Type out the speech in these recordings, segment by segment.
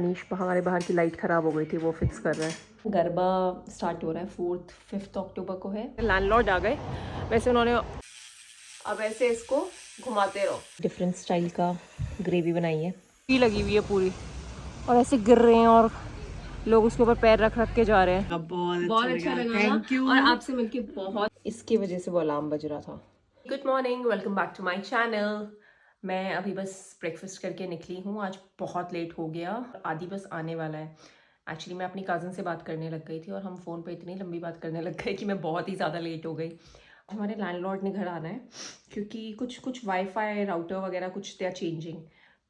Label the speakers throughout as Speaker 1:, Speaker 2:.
Speaker 1: मनीष हमारे बाहर की लाइट ख़राब हो गई थी, वो फिक्स कर रहा है। गरबा स्टार्ट हो रहा है 4-5 अक्टूबर को है। लैंडलॉर्ड आ गए, वैसे उन्होंने अब ऐसे इसको घुमाते रहो। डिफरेंट स्टाइल का ग्रेवी बनाई है, लगी हुई है पूरी, और ऐसे गिर रहे हैं और लोग उसके ऊपर पैर रख रख के जा रहे हैं। बहुत अच्छा लगा थैंक यू। और आपसे मिलके बहुत, इसकी वजह से वो अलार्म बज रहा था। Good morning, welcome back to my channel. मैं अभी बस ब्रेकफास्ट करके निकली हूँ, आज बहुत लेट हो गया, आदि बस आने वाला है। एक्चुअली मैं अपनी कज़न से बात करने लग गई थी और हम फ़ोन पे इतनी लंबी बात करने लग गए कि मैं बहुत ही ज़्यादा लेट हो गई। हमारे लैंडलॉर्ड ने घर आना है क्योंकि कुछ वाईफाई राउटर वगैरह कुछ दे आर चेंजिंग,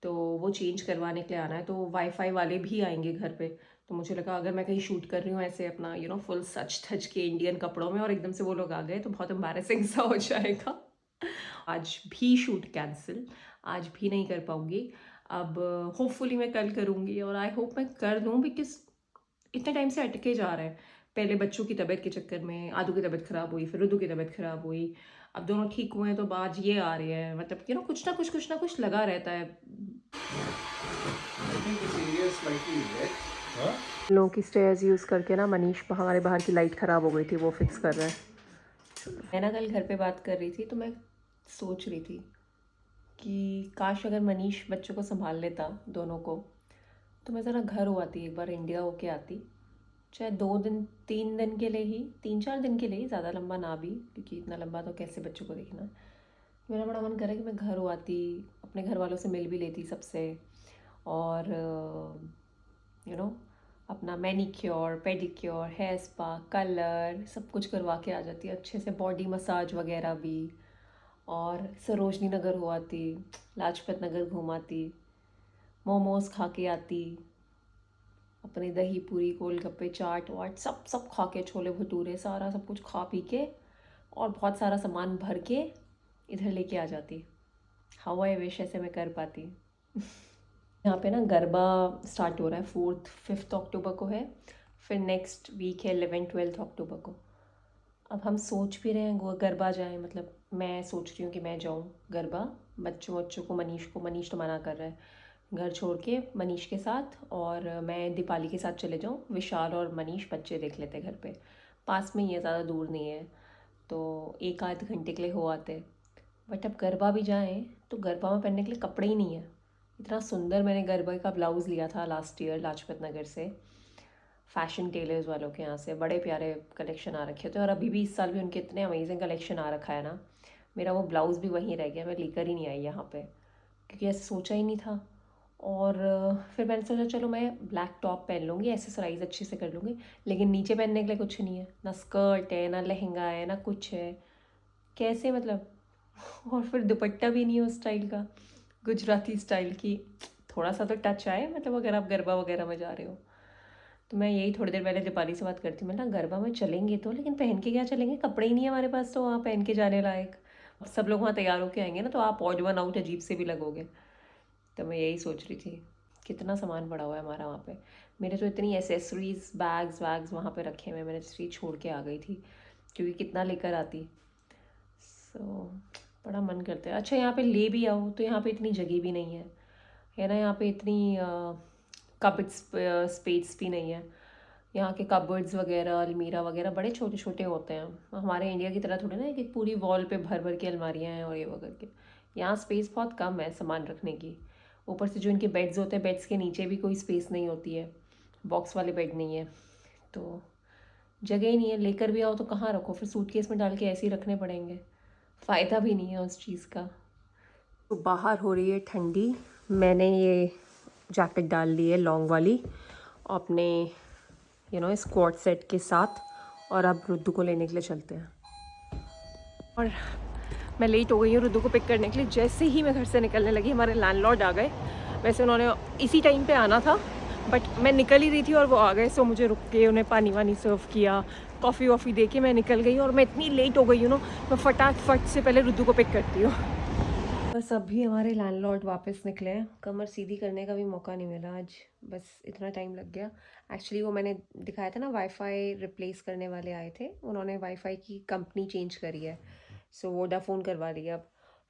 Speaker 1: तो वो चेंज करवाने के लिए आना है। तो वाईफाई वाले भी आएंगे घर पे। तो मुझे लगा अगर मैं कहीं शूट कर रही हूँ ऐसे अपना फुल सच धज के इंडियन कपड़ों में और एकदम से वो लोग आ गए तो बहुत एम्बैरेसिंग सा हो जाएगा। आज भी शूट कैंसिल, आज भी नहीं कर पाऊँगी। अब होपफुली मैं कल करूँगी और आई होप मैं कर दूँ, बिकॉज इतने टाइम से अटके जा रहे हैं। पहले बच्चों की तबीयत के चक्कर में आदू की तबीयत ख़राब हुई, फिर रुदू की तबीयत ख़राब हुई, अब दोनों ठीक हुए हैं तो आज ये आ रही है। मतलब कुछ ना कुछ लगा रहता है। लोगों की स्टेयर्स यूज़ करके ना मनीष हमारे बाहर की लाइट ख़राब हो गई थी, वो फिक्स कर रहा है। मैं ना कल घर पे बात कर रही थी तो मैं सोच रही थी कि काश अगर मनीष बच्चों को संभाल लेता दोनों को, तो मैं ज़रा घर हो आती, एक बार इंडिया होके आती, चाहे 2 दिन 3 दिन के लिए ही, 3-4 दिन के लिए ही, ज़्यादा लंबा ना भी, क्योंकि इतना लंबा तो कैसे बच्चों को देखना। मेरा बड़ा मन करे कि मैं घर हो आती, अपने घर वालों से मिल भी लेती सबसे, और अपना manicure pedicure hair spa colour सब कुछ करवा के आ जाती, अच्छे से बॉडी मसाज वगैरह भी, और सरोजनी नगर हो आती, लाजपत नगर घुमाती, मोमोज खा के आती, अपनी दही पूरी गोलगप्पे चाट वाट सब सब खा के, छोले भटूरे सारा सब कुछ खा पी के और बहुत सारा सामान भर के इधर लेके आ जाती। हाउ आई विश ऐसे मैं कर पाती। यहाँ पे ना गरबा स्टार्ट हो रहा है 4-5 अक्टूबर को है, फिर नेक्स्ट वीक है 11-12 अक्टूबर को। अब हम सोच भी रहे हैं वो गरबा जाएं, मतलब मैं सोच रही हूँ कि मैं जाऊँ गरबा, बच्चों को मनीष तो मना कर रहा है, घर छोड़ के मनीष के साथ, और मैं दीपाली के साथ चले जाऊँ। विशाल और मनीष बच्चे देख लेते घर पे, पास में ही है, ज़्यादा दूर नहीं है, तो 1 आध घंटे के लिए हो आते। बट अब गरबा भी जाएं तो गरबा में पहनने के लिए कपड़े ही नहीं है। इतना सुंदर मैंने गरबा का ब्लाउज़ लिया था लास्ट ईयर लाजपत नगर से, फ़ैशन टेलर्स वालों के यहाँ से, बड़े प्यारे कलेक्शन आ रखे थे, और अभी भी इस साल भी उनके इतने अमेजिंग कलेक्शन आ रखा है ना। मेरा वो ब्लाउज़ भी वहीं रह गया, मैं लेकर ही नहीं आई यहाँ पे, क्योंकि ऐसे सोचा ही नहीं था। और फिर मैंने सोचा चलो मैं ब्लैक टॉप पहन लूँगी, एक्सेसराइज अच्छे से कर लूँगी, लेकिन नीचे पहनने के लिए कुछ नहीं है, ना स्कर्ट है ना लहंगा है ना कुछ है, कैसे मतलब। और फिर दुपट्टा भी नहीं है उस स्टाइल का, गुजराती स्टाइल की, थोड़ा सा तो टच आए, मतलब अगर आप गरबा वगैरह में जा रहे हो। तो मैं यही थोड़ी देर पहले दीपाली से बात करती हूँ, मैं ना गरबा में चलेंगे तो, लेकिन पहन के क्या चलेंगे, कपड़े ही नहीं है हमारे पास तो वहाँ पहन के जाने लायक। अब सब लोग वहाँ तैयार होके आएंगे ना तो आप ऑड वन आउट अजीब से भी लगोगे। तो मैं यही सोच रही थी, कितना सामान पड़ा हुआ है हमारा वहाँ पे। मेरे तो इतनी एसेसरीज बैग्स वैग्स वहाँ पे रखे हुए, मैंने इसलिए छोड़ के आ गई थी, क्योंकि कितना लेकर आती। सो बड़ा मन करता है। अच्छा यहाँ पे ले भी आओ तो यहाँ पे इतनी जगह भी नहीं है ना, यहाँ पे इतनी कबर्ड स्पेस भी नहीं है। यहाँ के कबर्ड्स वगैरह अलमीरा वगैरह बड़े छोटे छोटे होते हैं, हमारे इंडिया की तरह थोड़े ना कि पूरी वॉल पे भर भर के अलमारियाँ हैं और ये वगैरह के। यहाँ स्पेस बहुत कम है सामान रखने की। ऊपर से जो इनके बेड्स होते हैं, बेड्स के नीचे भी कोई स्पेस नहीं होती है, बॉक्स वाले बेड नहीं है, तो जगह ही नहीं है। लेकर भी आओ तो कहाँ रखो, फिर सूटकेस में डाल के ऐसे ही रखने पड़ेंगे, फ़ायदा भी नहीं है उस चीज़ का। तो बाहर हो रही है ठंडी, मैंने ये जैकेट डाल ली है लॉन्ग वाली अपने स्क्वाड सेट के साथ, और अब रुद्दू को लेने के लिए चलते हैं। और मैं लेट हो गई हूँ रुद्दू को पिक करने के लिए। जैसे ही मैं घर से निकलने लगी हमारे लैंडलॉर्ड आ गए, वैसे उन्होंने इसी टाइम पे आना था बट मैं निकल ही रही थी और वो आ गए, सो मुझे रुक के उन्हें पानी वानी सर्व किया, कॉफ़ी वॉफ़ी दे के मैं निकल गई। और मैं इतनी लेट हो गई हूँ ना, मैं फटाफट से पहले रुद्दू को पिक करती हूँ। बस अभी हमारे लैंडलॉर्ड वापस निकले हैं, कमर सीधी करने का भी मौका नहीं मिला आज, बस इतना टाइम लग गया। एक्चुअली वो मैंने दिखाया था ना, वाईफाई रिप्लेस करने वाले आए थे, उन्होंने वाईफाई की कंपनी चेंज करी है, सो वोडाफोन करवा लिया अब।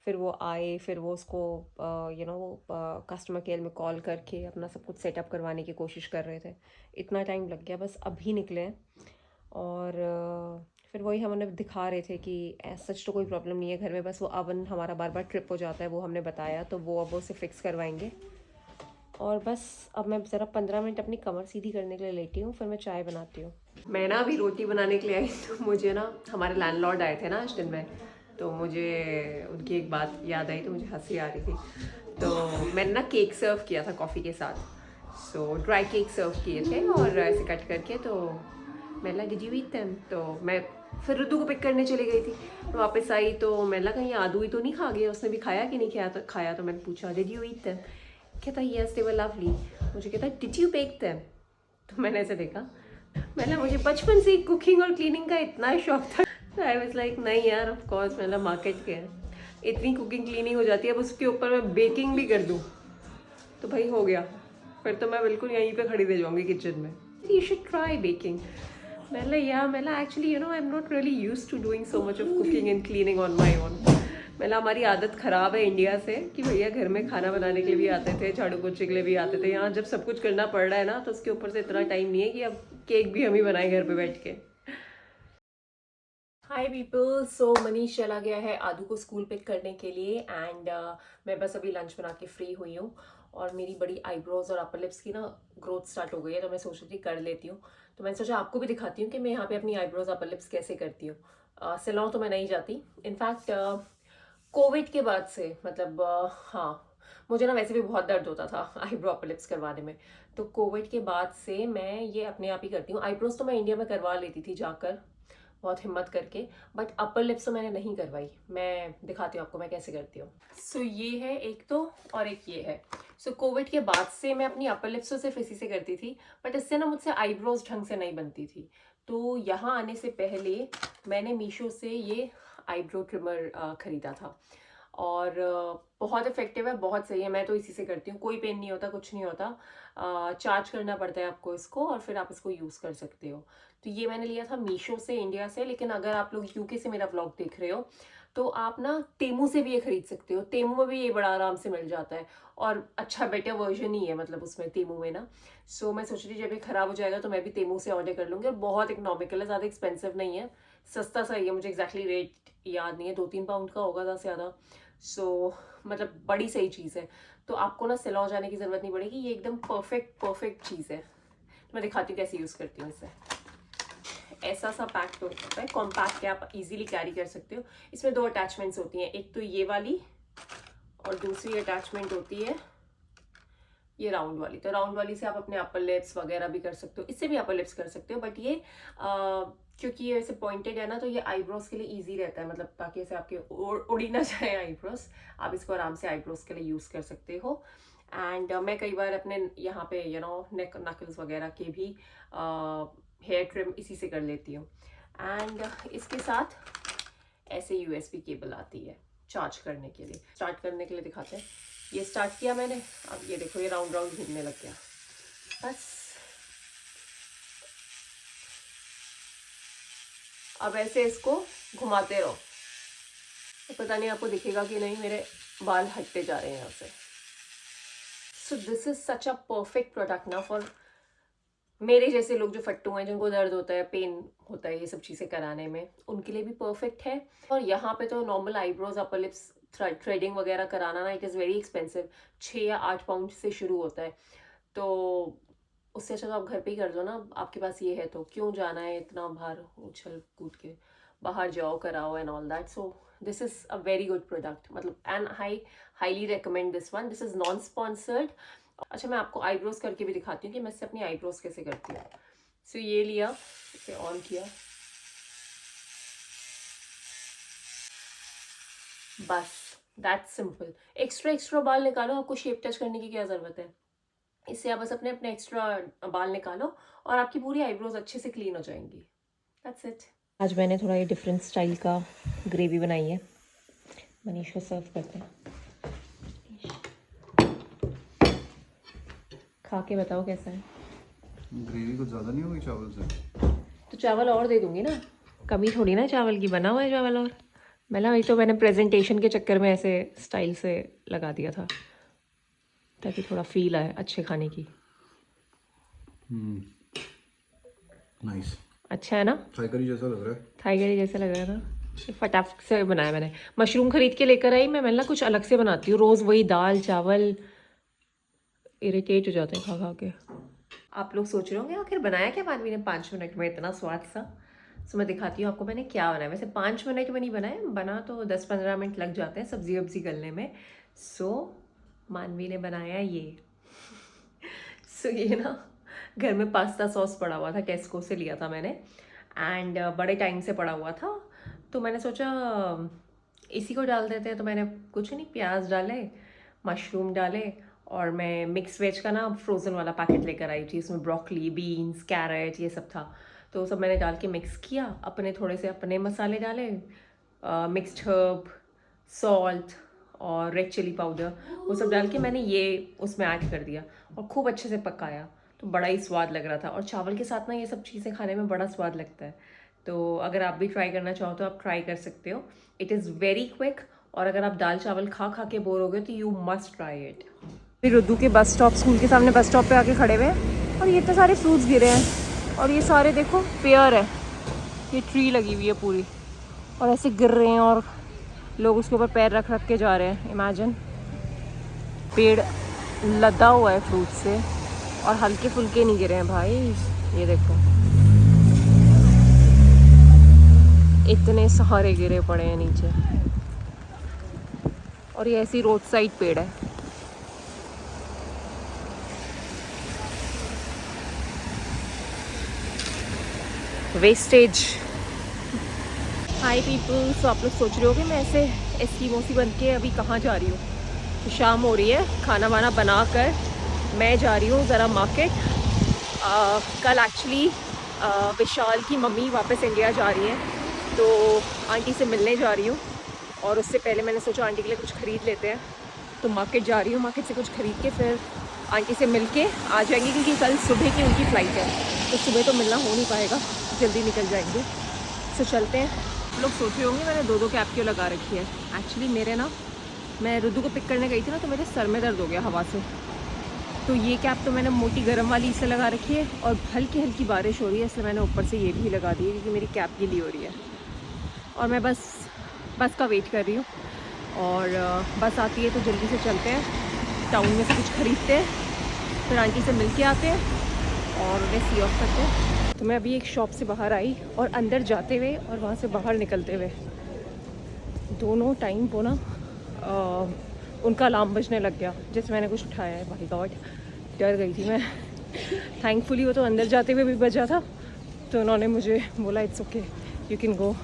Speaker 1: फिर वो आए, फिर वो उसको कस्टमर केयर में कॉल करके अपना सब कुछ सेटअप करवाने की कोशिश कर रहे थे। इतना टाइम लग गया, बस अभी निकले हैं। और फिर वही हम उन्हें दिखा रहे थे कि सच तो कोई प्रॉब्लम नहीं है घर में, बस वो अवन हमारा बार बार ट्रिप हो जाता है, वो हमने बताया, तो वो अब उसे फिक्स करवाएंगे। और बस अब मैं ज़रा 15 मिनट अपनी कमर सीधी करने के लिए लेटी हूँ, फिर मैं चाय बनाती हूँ। मैं ना अभी रोटी बनाने के लिए आई, तो मुझे ना हमारे लैंडलॉर्ड आए थे ना आज दिन में, तो मुझे उनकी एक बात याद आई, तो मुझे हंसी आ रही थी। तो मैंने ना केक सर्व किया था कॉफ़ी के साथ, सो ड्राई केक सर्व किए थे और ऐसे कट करके, तो मैं ला डिड यू ईट देम, तो मैं फिर रुद्दू को पिक करने चली गई थी। वापस आई तो मैं लगा कहीं आदू ही तो नहीं खा गया, उसने भी खाया कि नहीं खाया, तो मैंने पूछा डिड यू ईट देम, कहता यस दे वर लवली। मुझे कहता डिड यू बेक देम, तो मैंने ऐसे देखा, मैंने मुझे बचपन से कुकिंग और क्लीनिंग का इतना शौक था, तो आई वाज लाइक नहीं यार ऑफ कोर्स, मैंने मार्केट के इतनी कुकिंग क्लीनिंग हो जाती है, अब उसके ऊपर मैं बेकिंग भी कर दूँ तो भाई हो गया, फिर तो मैं बिल्कुल यहीं पे खड़ी रह जाऊँगी किचन में। You should try baking. मैंने actually I am not really used to doing so much of cooking and cleaning on my own. हमारी आदत ख़राब है इंडिया से कि भैया घर में खाना बनाने के लिए भी आते थे, झाड़ू पोछे के लिए भी आते थे, यहाँ जब सब कुछ करना पड़ रहा है ना, तो उसके ऊपर से इतना टाइम नहीं है कि अब केक भी हम ही बनाए घर पे बैठ के। हाय पीपल, सो मनीष चला गया है आदू को स्कूल पिक करने के लिए एंड मैं बस अभी लंच बना के फ्री हुई हूँ। और मेरी बड़ी आईब्रोज और अपर लिप्स की ना ग्रोथ स्टार्ट हो गई है, तो मैं सोच रही थी कर लेती हूँ। तो मैंने सोचा आपको भी दिखाती हूँ कि मैं यहाँ पे अपनी आईब्रोज अपर लिप्स कैसे करती हूँ। सैलून तो मैं नहीं जाती, इनफैक्ट कोविड के बाद से, मतलब हाँ, मुझे ना वैसे भी बहुत दर्द होता था आईब्रो अपर लिप्स करवाने में, तो कोविड के बाद से मैं ये अपने आप ही करती हूँ। आईब्रोज तो मैं इंडिया में करवा लेती थी जाकर बहुत हिम्मत करके, बट अपर लिप्स तो मैंने नहीं करवाई। मैं दिखाती हूँ आपको मैं कैसे करती हूँ। सो ये है एक तो, और एक ये है। सो कोविड के बाद से मैं अपनी अपर लिप्स तो सिर्फ इसी से करती थी, बट इससे ना मुझसे आईब्रोज ढंग से नहीं बनती थी। तो यहाँ आने से पहले मैंने मीशो से ये आईब्रो ट्रिमर खरीदा था, और बहुत इफेक्टिव है, बहुत सही है। मैं तो इसी से करती हूँ, कोई पेन नहीं होता, कुछ नहीं होता। चार्ज करना पड़ता है आपको इसको, और फिर आप इसको यूज़ कर सकते हो। तो ये मैंने लिया था मीशो से, इंडिया से, लेकिन अगर आप लोग यूके से मेरा व्लॉग देख रहे हो तो आप ना तेमू से भी ये खरीद सकते हो। तेमू में भी ये बड़ा आराम से मिल जाता है, और अच्छा बेटर वर्जन ही है मतलब उसमें, तेमू में ना। सो मैं सोच रही थी जब ये खराब हो जाएगा तो मैं भी तेमू से ऑर्डर कर लूँगी, और बहुत इकोनॉमिकल है, ज़्यादा एक्सपेंसिव नहीं है, सस्ता सा ही है। मुझे एक्जैक्टली रेट याद नहीं है, 2-3 पाउंड का होगा ज़्यादा से ज़्यादा। सो मतलब बड़ी सही चीज़ है, तो आपको ना सिलौन जाने की ज़रूरत नहीं पड़ेगी, ये एकदम परफेक्ट चीज़ है। तो मैं दिखाती हूँ कैसे यूज़ करती हूँ इसे। ऐसा सा पैक तो होता है, कॉम्पैक्ट है, आप इजीली कैरी कर सकते हो। इसमें 2 अटैचमेंट्स होती हैं, एक तो ये वाली, और दूसरी अटैचमेंट होती है ये राउंड वाली। तो राउंड वाली से आप अपने अपर लिप्स वगैरह भी कर सकते हो, इससे भी अपर लिप्स कर सकते हो, बट ये क्योंकि ये ऐसे पॉइंटेड है ना, तो ये आईब्रोज के लिए इजी रहता है, मतलब ताकि ऐसे आपके उड़ी ना जाए आईब्रोज। आप इसको आराम से आईब्रोज के लिए यूज़ कर सकते हो। एंड मैं कई बार अपने यहाँ पे नेक नकल्स वगैरह के भी हेयर ट्रिम इसी से कर लेती हूँ। एंड इसके साथ ऐसे यूएसबी केबल आती है चार्ज करने के लिए। स्टार्ट करने के लिए दिखाते हैं। ये स्टार्ट किया मैंने, अब ये देखो ये राउंड राउंड घूमने लग गया। बस अब ऐसे इसको घुमाते रहो, तो पता नहीं आपको दिखेगा कि नहीं, मेरे बाल हटते जा रहे हैं यहाँ से। So this is such a perfect product ना फॉर मेरे जैसे लोग जो फट्टू हैं, जिनको दर्द होता है, पेन होता है ये सब चीज़ें कराने में, उनके लिए भी परफेक्ट है। और यहाँ पे तो normal eyebrows upper lips threading वगैरह कराना ना, इट इज़ वेरी एक्सपेंसिव, 6 या 8 पाउंड से शुरू होता है। तो उससे अच्छा तो आप घर पे ही कर दो ना, आपके पास ये है तो क्यों जाना है इतना बाहर उछल कूद के, बाहर जाओ कराओ and all that. So this is a very good product, मतलब and highly recommend this one. This is non sponsored. अच्छा मैं आपको आईब्रोज करके भी दिखाती हूँ कि मैं इससे अपनी आईब्रोज कैसे करती हूँ। सो ये लिया, इसे ऑन किया, बस दैट्स सिंपल। एक्स्ट्रा बाल निकालो, आपको शेप टच करने की क्या ज़रूरत है। इससे आप बस अपने अपने एक्स्ट्रा बाल निकालो और आपकी पूरी आईब्रोज अच्छे से क्लीन हो जाएंगी। That's it. आज मैंने थोड़ा ये डिफरेंट स्टाइल का ग्रेवी बनाई है, मनीष को सर्व करते हैं। खा के बताओ कैसा है।
Speaker 2: ग्रेवी कुछ ज़्यादा नहीं होगी चावल से?
Speaker 1: तो चावल और दे दूंगी ना, कमी थोड़ी ना चावल की, बना हुआ है चावल और मतलब वही तो मैंने प्रेजेंटेशन के चक्कर में ऐसे स्टाइल से लगा दिया था ताकि थोड़ा फील आए अच्छे खाने की।
Speaker 2: नाइस।
Speaker 1: अच्छा है ना?
Speaker 2: थाई करी जैसा लग रहा है।
Speaker 1: थाई करी जैसा लग रहा था। ये फटाफट से बनाया मैंने। मशरूम खरीद के लेकर आई मैं ना कुछ अलग से बनाती हूँ, रोज़ वही दाल चावल इरिटेट हो जाते हैं खा खा के। आप लोग सोच रहे होंगे आखिर बनाया क्या मानवी ने 5 मिनट में इतना स्वाद सा। तो मैं दिखाती हूँ आपको मैंने क्या बनाया। वैसे 5 मिनट में नहीं बनाया, बना तो 10-15 मिनट लग जाते हैं सब्जी वब्जी गलने में। सो मानवी ने बनाया ये। सो ये ना घर में पास्ता सॉस पड़ा हुआ था, टेस्को से लिया था मैंने एंड बड़े टाइम से पड़ा हुआ था। तो मैंने सोचा इसी को डाल देते हैं। तो मैंने कुछ नहीं, प्याज डाले, मशरूम डाले और मैं मिक्स वेज का ना फ्रोज़न वाला पैकेट लेकर आई थी। उसमें ब्रोकली, बीन्स, कैरेट ये सब था। तो सब मैंने डाल के मिक्स किया। अपने थोड़े से अपने मसाले डाले, मिक्स्ड हर्ब, सॉल्ट और रेड चिली पाउडर, वो सब डाल के मैंने ये उसमें ऐड कर दिया और खूब अच्छे से पकाया। तो बड़ा ही स्वाद लग रहा था और चावल के साथ ना ये सब चीज़ें खाने में बड़ा स्वाद लगता है। तो अगर आप भी ट्राई करना चाहो तो आप ट्राई कर सकते हो। इट इज़ वेरी क्विक और अगर आप दाल चावल खा खा के बोर हो गए तो यू मस्ट ट्राई इट। फिर रुद्दू के बस स्टॉप, स्कूल के सामने बस स्टॉप पे आके खड़े हुए हैं और ये इतने सारे फ्रूट्स गिरे हैं और ये सारे देखो पेयर है। ये ट्री लगी हुई है पूरी और ऐसे गिर रहे हैं और लोग उसके ऊपर पैर रख रख के जा रहे हैं। इमेजिन, पेड़ लदा हुआ है फ्रूट से और हल्के फुल्के नहीं गिरे हैं भाई। ये देखो इतने सारे गिरे पड़े हैं नीचे और ये ऐसी रोड साइड पेड़ है। वेस्टेज। हाय पीपल, सो आप लोग सोच रहे हो कि मैं ऐसे एस्कीमोसी बन के अभी कहाँ जा रही हूँ। तो शाम हो रही है, खाना वाना बना कर मैं जा रही हूँ ज़रा मार्केट। कल एक्चुअली विशाल की मम्मी वापस इंडिया जा रही हैं तो आंटी से मिलने जा रही हूँ और उससे पहले मैंने सोचा आंटी के लिए कुछ ख़रीद लेते हैं। तो मार्केट जा रही हूँ, मार्केट से कुछ ख़रीद के फिर आंटी से मिल के आ जाएंगी क्योंकि कल सुबह की उनकी फ़्लाइट है। तो सुबह तो मिलना हो नहीं पाएगा, जल्दी निकल जाएंगे। तो चलते हैं। लोग सोच रहे होंगे मैंने दो कैप क्यों लगा रखी है। एक्चुअली मेरे ना, मैं रुद्दू को पिक करने गई थी ना तो मेरे सर में दर्द हो गया हवा से। तो ये कैप तो मैंने मोटी गर्म वाली इसे लगा रखी है और हल्की हल्की बारिश हो रही है इसलिए मैंने ऊपर से ये भी लगा दी है क्योंकि मेरी कैप गीली हो रही है। और मैं बस का वेट कर रही हूँ और बस आती है तो जल्दी से चलते हैं, टाउन में से कुछ ख़रीदते हैं, फिर आंटी से मिल के आते हैं और उन्हें सी ऑफ करते हैं। तो मैं अभी एक शॉप से बाहर आई और अंदर जाते हुए और वहाँ से बाहर निकलते हुए दोनों टाइम को ना उनका अलार्म बजने लग गया जैसे मैंने कुछ उठाया है। भाई गॉड, डर गई थी मैं। थैंकफुली वो तो अंदर जाते हुए भी बजा था तो उन्होंने मुझे बोला it's okay you can go.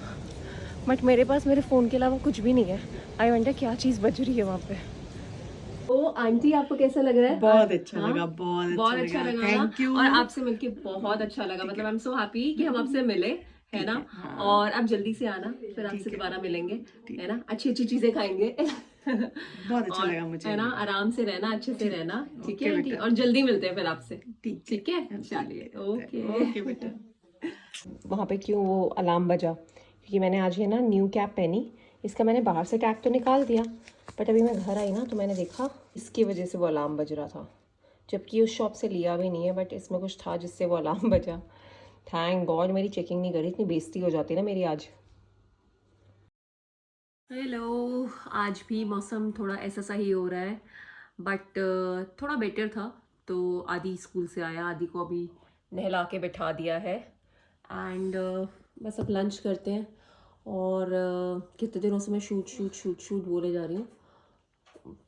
Speaker 1: But मेरे पास मेरे फ़ोन के अलावा कुछ भी नहीं है। आई वंडर क्या चीज़ बज रही है वहाँ पे। ओ आंटी, आपको कैसा लग रहा है?
Speaker 3: बहुत अच्छा
Speaker 1: हाँ?
Speaker 3: लगा,
Speaker 1: बहुत अच्छा लगा ना?
Speaker 3: Thank you.
Speaker 1: और आपसे मिलके बहुत अच्छा लगा। मतलब आई एम सो हैप्पी कि हम आपसे मिले, है ना?
Speaker 3: हाँ।
Speaker 1: और आप जल्दी से आना, फिर आपसे दोबारा मिलेंगे, है ना? अच्छी अच्छी चीजें खाएंगे।
Speaker 3: बहुत अच्छा
Speaker 1: और
Speaker 3: लगा मुझे,
Speaker 1: है ना, आराम से रहना, अच्छे से रहना, ठीक है
Speaker 3: ओके
Speaker 1: आंटी?
Speaker 3: बेटा।
Speaker 1: और जल्दी मिलते हैं फिर आपसे,
Speaker 3: ठीक
Speaker 1: ठीक है? चलिए, ओके
Speaker 3: ओके बेटा।
Speaker 1: वहाँ पे क्यों वो अलार्म बजा क्योंकि मैंने आज ये ना न्यू कैप पहनी। इसका मैंने बाहर से टैग तो निकाल दिया बट अभी मैं घर आई ना तो मैंने देखा इसकी वजह से वो अलार्म बज रहा था, जबकि उस शॉप से लिया भी नहीं है बट इसमें कुछ था जिससे वो अलार्म बजा। थैंक गॉड मेरी चेकिंग नहीं करी, इतनी बेइज्जती हो जाती ना मेरी आज। हेलो, आज भी मौसम थोड़ा ऐसा सा ही हो रहा है बट थोड़ा बेटर था। तो आदि स्कूल से आया, आदि को अभी नहला के बिठा दिया है एंड बस अब लंच करते हैं। और कितने दिनों से मैं शूट बोले जा रही हूँ,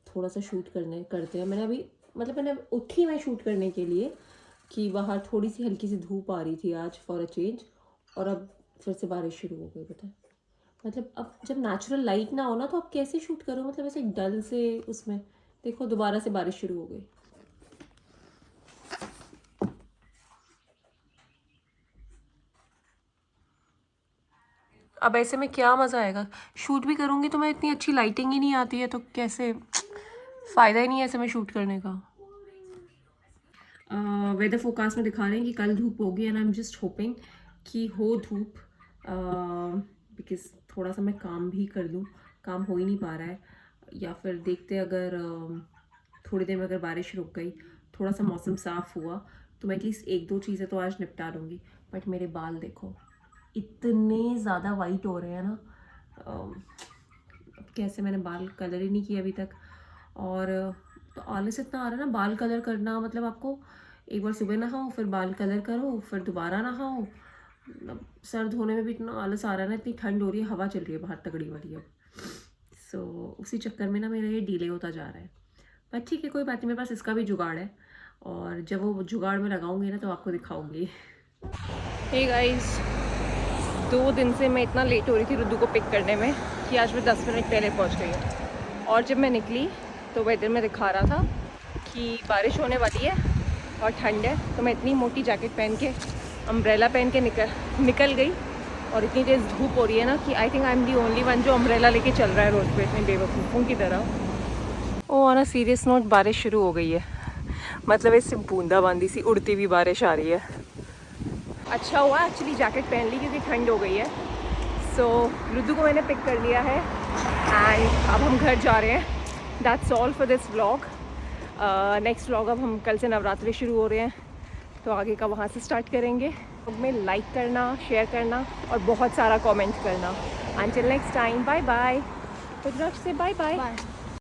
Speaker 1: थोड़ा सा शूट करते हैं। मैंने अभी मतलब मैंने उठी मैं शूट करने के लिए कि बाहर थोड़ी सी हल्की सी धूप आ रही थी आज फॉर अ चेंज और अब फिर से बारिश शुरू हो गई। पता है मतलब अब जब नेचुरल लाइट ना हो ना तो आप कैसे शूट करो, मतलब ऐसे डल से उसमें। देखो दोबारा से बारिश शुरू हो गई। अब ऐसे में क्या मज़ा आएगा, शूट भी करूँगी तो मैं इतनी अच्छी लाइटिंग ही नहीं आती है तो कैसे, फ़ायदा ही नहीं है ऐसे में शूट करने का। वेदर फोरकास्ट में दिखा रहे हैं कि कल धूप होगी and I am just hoping कि हो धूप बिकॉज थोड़ा सा मैं काम भी कर लूँ, काम हो ही नहीं पा रहा है। या फिर देखते अगर थोड़ी देर में अगर बारिश रुक गई, थोड़ा सा मौसम साफ़ हुआ, तो मैं एटलीस्ट 1-2 चीज़ें तो आज निपटा लूँगी। बट मेरे बाल देखो इतने ज़्यादा वाइट हो रहे हैं ना, कैसे मैंने बाल कलर ही नहीं किया अभी तक। और तो आलस इतना आ रहा है ना बाल कलर करना, मतलब आपको एक बार सुबह नहाओ फिर बाल कलर करो फिर दोबारा नहाओ, मतलब सर धोने में भी इतना आलस आ रहा है ना, इतनी ठंड हो रही है, हवा चल रही है बाहर तगड़ी वाली अब। सो उसी चक्कर में ना मेरा ये डिले होता जा रहा है। पर ठीक है, कोई बात नहीं, मेरे पास इसका भी जुगाड़ है, और जब वो जुगाड़ में लगाऊंगी ना तो आपको दिखाऊंगी। हे गाइस, 2 दिन से मैं इतना लेट हो रही थी रुद्दू को पिक करने में कि आज मैं 10 मिनट पहले पहुंच गई हूँ। और जब मैं निकली तो वेदर में दिखा रहा था कि बारिश होने वाली है और ठंड है, तो मैं इतनी मोटी जैकेट पहन के अम्ब्रेला पहन के निकल गई। और इतनी तेज़ धूप हो रही है ना कि I think I am the only one जो अम्ब्रेला लेके चल रहा है रोड पे इतनी बेवकूफ़ों की तरह। ओ ऑन अ सीरियस नोट, बारिश शुरू हो गई है, मतलब इससे बूंदाबांदी सी उड़ती हुई बारिश आ रही है। अच्छा हुआ एक्चुअली जैकेट पहन ली क्योंकि ठंड हो गई है। सो रुद्दू को मैंने पिक कर लिया है एंड अब हम घर जा रहे हैं। That's all for this vlog. Next vlog अब हम कल से नवरात्रि शुरू हो रहे हैं, तो आगे का वहाँ से स्टार्ट करेंगे। में लाइक करना, शेयर करना और बहुत सारा कमेंट करना। Until next time, bye bye. Rudraksh से बाय बाय।